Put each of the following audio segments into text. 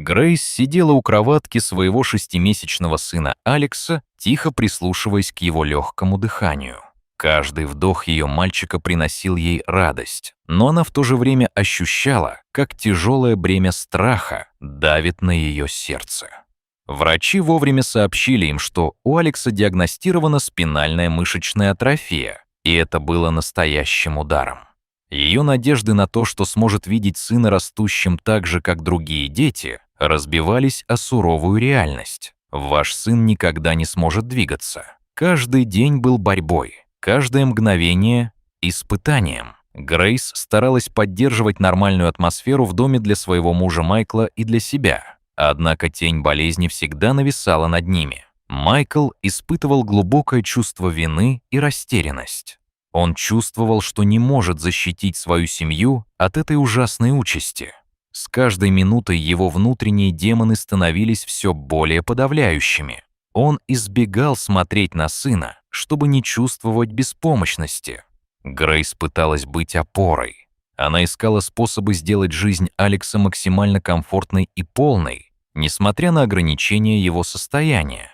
Грейс сидела у кроватки своего 6-месячного сына Алекса, тихо прислушиваясь к его легкому дыханию. Каждый вдох ее мальчика приносил ей радость, но она в то же время ощущала, как тяжелое бремя страха давит на ее сердце. Врачи вовремя сообщили им, что у Алекса диагностирована спинальная мышечная атрофия, и это было настоящим ударом. Ее надежды на то, что сможет видеть сына растущим так же, как другие дети, разбивались о суровую реальность. Ваш сын никогда не сможет двигаться. Каждый день был борьбой, каждое мгновение — испытанием. Грейс старалась поддерживать нормальную атмосферу в доме для своего мужа Майкла и для себя. Однако тень болезни всегда нависала над ними. Майкл испытывал глубокое чувство вины и растерянность. Он чувствовал, что не может защитить свою семью от этой ужасной участи. С каждой минутой его внутренние демоны становились все более подавляющими. Он избегал смотреть на сына, чтобы не чувствовать беспомощности. Грейс пыталась быть опорой. Она искала способы сделать жизнь Алекса максимально комфортной и полной, несмотря на ограничения его состояния.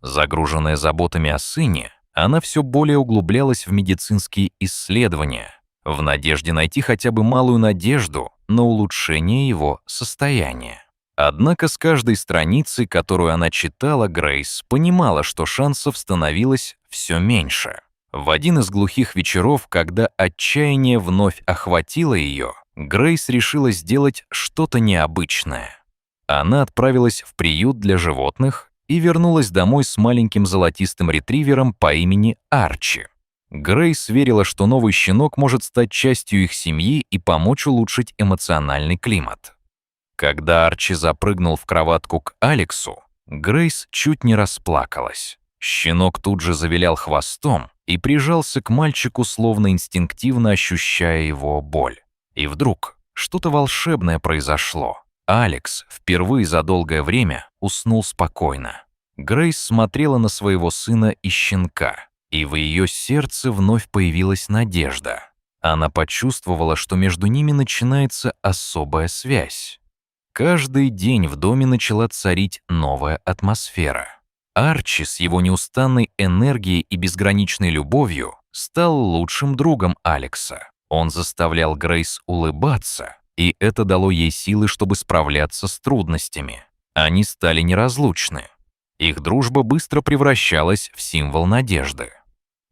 Загруженная заботами о сыне, она все более углублялась в медицинские исследования, в надежде найти хотя бы малую надежду на улучшение его состояния. Однако с каждой страницей, которую она читала, Грейс понимала, что шансов становилось все меньше. В один из глухих вечеров, когда отчаяние вновь охватило ее, Грейс решила сделать что-то необычное. Она отправилась в приют для животных и вернулась домой с маленьким золотистым ретривером по имени Арчи. Грейс верила, что новый щенок может стать частью их семьи и помочь улучшить эмоциональный климат. Когда Арчи запрыгнул в кроватку к Алексу, Грейс чуть не расплакалась. Щенок тут же завилял хвостом и прижался к мальчику, словно инстинктивно ощущая его боль. И вдруг что-то волшебное произошло. Алекс впервые за долгое время уснул спокойно. Грейс смотрела на своего сына и щенка, и в ее сердце вновь появилась надежда. Она почувствовала, что между ними начинается особая связь. Каждый день в доме начала царить новая атмосфера. Арчи с его неустанной энергией и безграничной любовью стал лучшим другом Алекса. Он заставлял Грейс улыбаться, и это дало ей силы, чтобы справляться с трудностями. Они стали неразлучны. Их дружба быстро превращалась в символ надежды.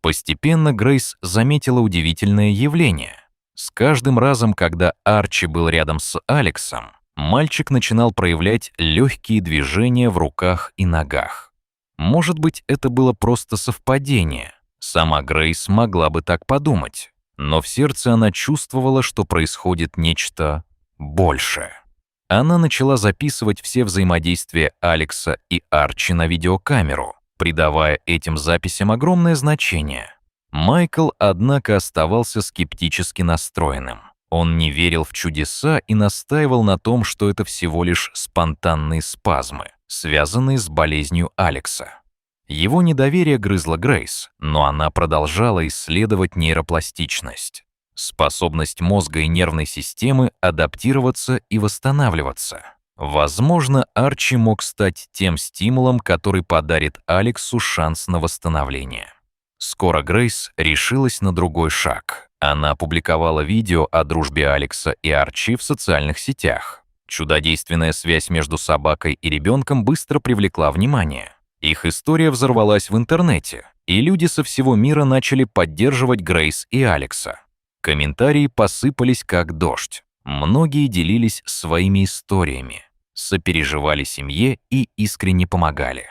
Постепенно Грейс заметила удивительное явление. С каждым разом, когда Арчи был рядом с Алексом, мальчик начинал проявлять легкие движения в руках и ногах. Может быть, это было просто совпадение. Сама Грейс могла бы так подумать. Но в сердце она чувствовала, что происходит нечто большее. Она начала записывать все взаимодействия Алекса и Арчи на видеокамеру, придавая этим записям огромное значение. Майкл, однако, оставался скептически настроенным. Он не верил в чудеса и настаивал на том, что это всего лишь спонтанные спазмы, связанные с болезнью Алекса. Его недоверие грызло Грейс, но она продолжала исследовать нейропластичность, способность мозга и нервной системы адаптироваться и восстанавливаться. Возможно, Арчи мог стать тем стимулом, который подарит Алексу шанс на восстановление. Скоро Грейс решилась на другой шаг. Она опубликовала видео о дружбе Алекса и Арчи в социальных сетях. Чудодейственная связь между собакой и ребенком быстро привлекла внимание. Их история взорвалась в интернете, и люди со всего мира начали поддерживать Грейс и Алекса. Комментарии посыпались как дождь. Многие делились своими историями, сопереживали семье и искренне помогали.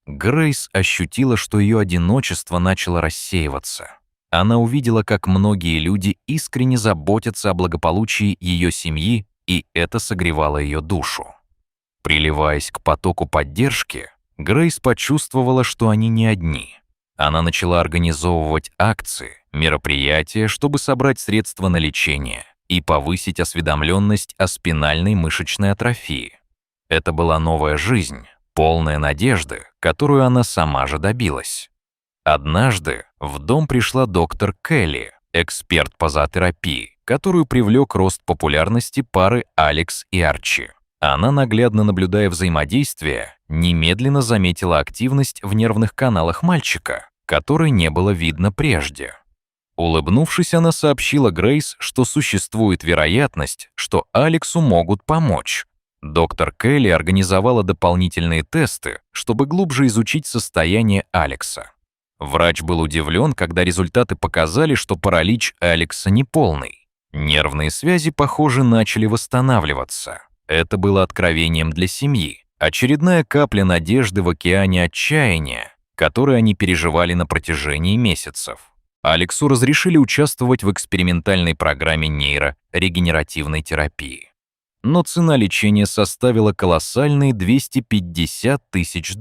Грейс ощутила, что ее одиночество начало рассеиваться. Она увидела, как многие люди искренне заботятся о благополучии ее семьи, и это согревало ее душу. Приливаясь к потоку поддержки, Грейс почувствовала, что они не одни. Она начала организовывать акции, мероприятия, чтобы собрать средства на лечение и повысить осведомленность о спинальной мышечной атрофии. Это была новая жизнь, полная надежды, которую она сама же добилась. Однажды в дом пришла доктор Келли, эксперт по зоотерапии, которую привлек рост популярности пары Алекс и Арчи. Она, наглядно наблюдая взаимодействие, немедленно заметила активность в нервных каналах мальчика, которой не было видно прежде. Улыбнувшись, она сообщила Грейс, что существует вероятность, что Алексу могут помочь. Доктор Келли организовала дополнительные тесты, чтобы глубже изучить состояние Алекса. Врач был удивлен, когда результаты показали, что паралич Алекса неполный. Нервные связи, похоже, начали восстанавливаться. Это было откровением для семьи, очередная капля надежды в океане отчаяния, который они переживали на протяжении месяцев. Алексу разрешили участвовать в экспериментальной программе нейрорегенеративной терапии. Но цена лечения составила колоссальные $250 тысяч.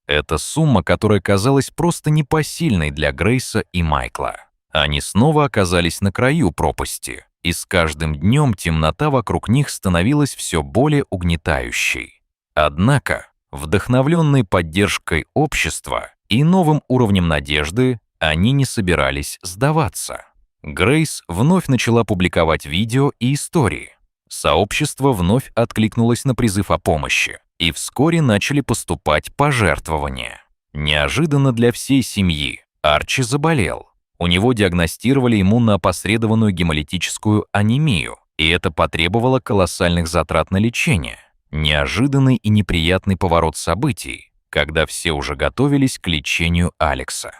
Это сумма, которая казалась просто непосильной для Грейса и Майкла. Они снова оказались на краю пропасти, и с каждым днем темнота вокруг них становилась все более угнетающей. Однако, вдохновленные поддержкой общества и новым уровнем надежды, они не собирались сдаваться. Грейс вновь начала публиковать видео и истории. Сообщество вновь откликнулось на призыв о помощи, и вскоре начали поступать пожертвования. Неожиданно для всей семьи Арчи заболел. У него диагностировали иммуноопосредованную гемолитическую анемию, и это потребовало колоссальных затрат на лечение. Неожиданный и неприятный поворот событий, когда все уже готовились к лечению Алекса.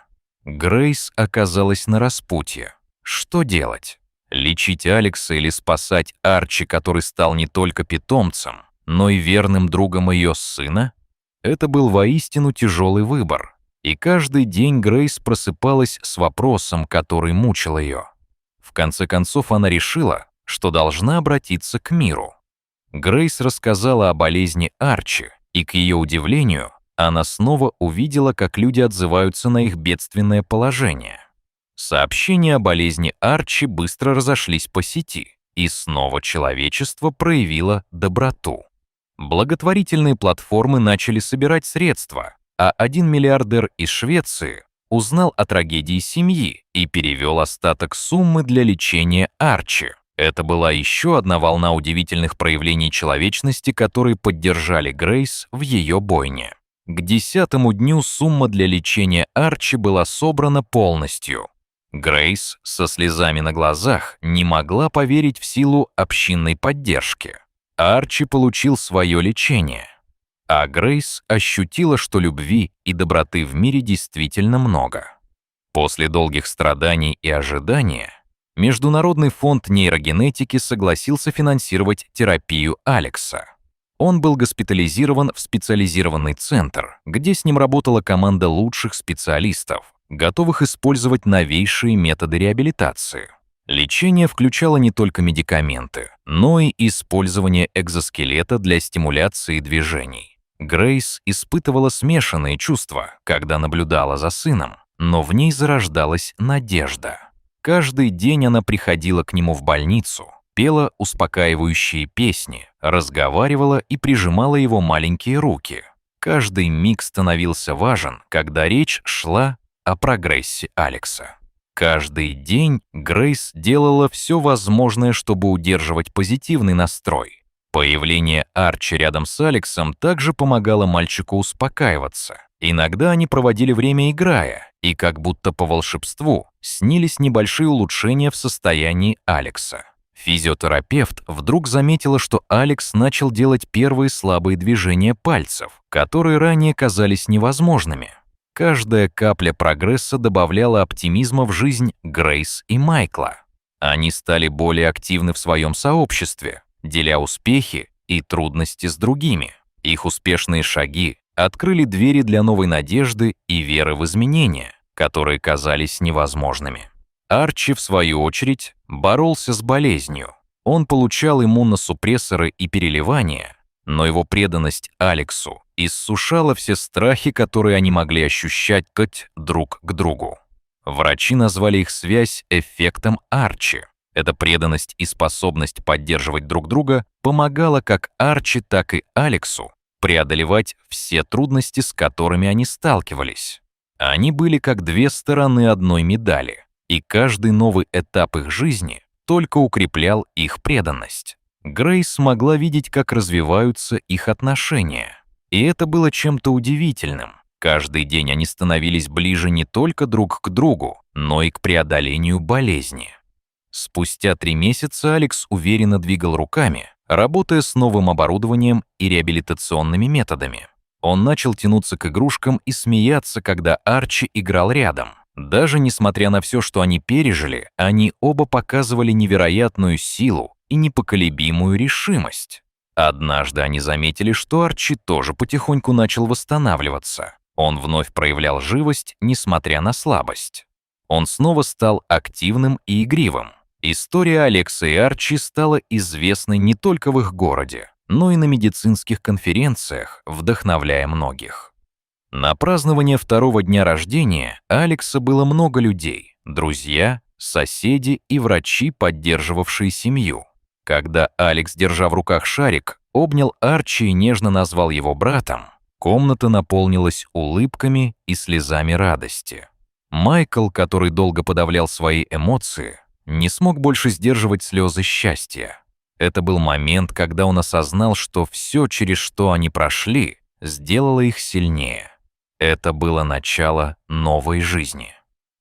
Грейс оказалась на распутье. Что делать? Лечить Алекса или спасать Арчи, который стал не только питомцем, но и верным другом ее сына? Это был воистину тяжелый выбор, и каждый день Грейс просыпалась с вопросом, который мучил ее. В конце концов она решила, что должна обратиться к миру. Грейс рассказала о болезни Арчи, и, к ее удивлению, она снова увидела, как люди отзываются на их бедственное положение. Сообщения о болезни Арчи быстро разошлись по сети, и снова человечество проявило доброту. Благотворительные платформы начали собирать средства, а один миллиардер из Швеции узнал о трагедии семьи и перевел остаток суммы для лечения Арчи. Это была еще одна волна удивительных проявлений человечности, которые поддержали Грейс в ее бойне. К 10-му дню сумма для лечения Арчи была собрана полностью. Грейс со слезами на глазах не могла поверить в силу общинной поддержки. Арчи получил свое лечение, а Грейс ощутила, что любви и доброты в мире действительно много. После долгих страданий и ожидания Международный фонд нейрогенетики согласился финансировать терапию Алекса. Он был госпитализирован в специализированный центр, где с ним работала команда лучших специалистов, готовых использовать новейшие методы реабилитации. Лечение включало не только медикаменты, но и использование экзоскелета для стимуляции движений. Грейс испытывала смешанные чувства, когда наблюдала за сыном, но в ней зарождалась надежда. Каждый день она приходила к нему в больницу, пела успокаивающие песни, разговаривала и прижимала его маленькие руки. Каждый миг становился важен, когда речь шла о прогрессе Алекса. Каждый день Грейс делала все возможное, чтобы удерживать позитивный настрой. Появление Арчи рядом с Алексом также помогало мальчику успокаиваться. Иногда они проводили время играя, и как будто по волшебству снились небольшие улучшения в состоянии Алекса. Физиотерапевт вдруг заметила, что Алекс начал делать первые слабые движения пальцев, которые ранее казались невозможными. Каждая капля прогресса добавляла оптимизма в жизнь Грейс и Майкла. Они стали более активны в своем сообществе, деля успехи и трудности с другими. Их успешные шаги открыли двери для новой надежды и веры в изменения, которые казались невозможными. Арчи, в свою очередь, боролся с болезнью. Он получал иммуносупрессоры и переливания, но его преданность Алексу иссушала все страхи, которые они могли ощущать друг к другу. Врачи назвали их связь эффектом Арчи. Эта преданность и способность поддерживать друг друга помогала как Арчи, так и Алексу преодолевать все трудности, с которыми они сталкивались. Они были как две стороны одной медали, и каждый новый этап их жизни только укреплял их преданность. Грейс могла видеть, как развиваются их отношения. И это было чем-то удивительным. Каждый день они становились ближе не только друг к другу, но и к преодолению болезни. Спустя 3 месяца Алекс уверенно двигал руками, работая с новым оборудованием и реабилитационными методами. Он начал тянуться к игрушкам и смеяться, когда Арчи играл рядом. Даже несмотря на все, что они пережили, они оба показывали невероятную силу и непоколебимую решимость. Однажды они заметили, что Арчи тоже потихоньку начал восстанавливаться. Он вновь проявлял живость, несмотря на слабость. Он снова стал активным и игривым. История Алекса и Арчи стала известной не только в их городе, но и на медицинских конференциях, вдохновляя многих. На празднование второго дня рождения Алекса было много людей: друзья, соседи и врачи, поддерживавшие семью. Когда Алекс, держа в руках шарик, обнял Арчи и нежно назвал его братом, комната наполнилась улыбками и слезами радости. Майкл, который долго подавлял свои эмоции, не смог больше сдерживать слезы счастья. Это был момент, когда он осознал, что все, через что они прошли, сделало их сильнее. Это было начало новой жизни.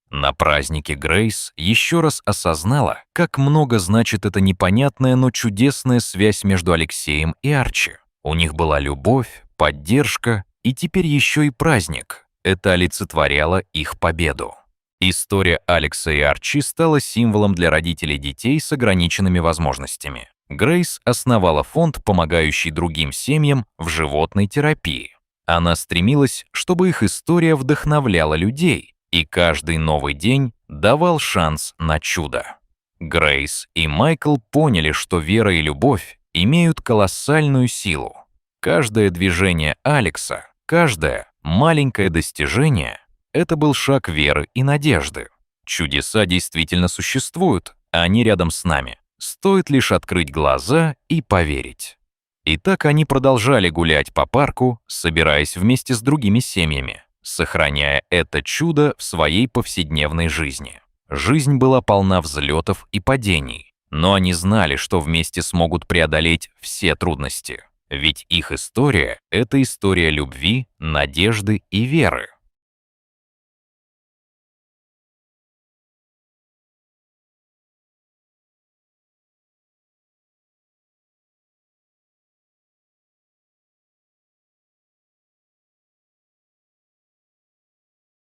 На празднике Грейс еще раз осознала, как много значит эта непонятная, но чудесная связь между Алексеем и Арчи. У них была любовь, поддержка и теперь еще и праздник. Это олицетворяло их победу. История Алекса и Арчи стала символом для родителей детей с ограниченными возможностями. Грейс основала фонд, помогающий другим семьям в животной терапии. Она стремилась, чтобы их история вдохновляла людей, и каждый новый день давал шанс на чудо. Грейс и Майкл поняли, что вера и любовь имеют колоссальную силу. Каждое движение Алекса, каждое маленькое достижение — это был шаг веры и надежды. Чудеса действительно существуют, они рядом с нами. Стоит лишь открыть глаза и поверить. И так они продолжали гулять по парку, собираясь вместе с другими семьями, сохраняя это чудо в своей повседневной жизни. Жизнь была полна взлетов и падений, но они знали, что вместе смогут преодолеть все трудности. Ведь их история — это история любви, надежды и веры.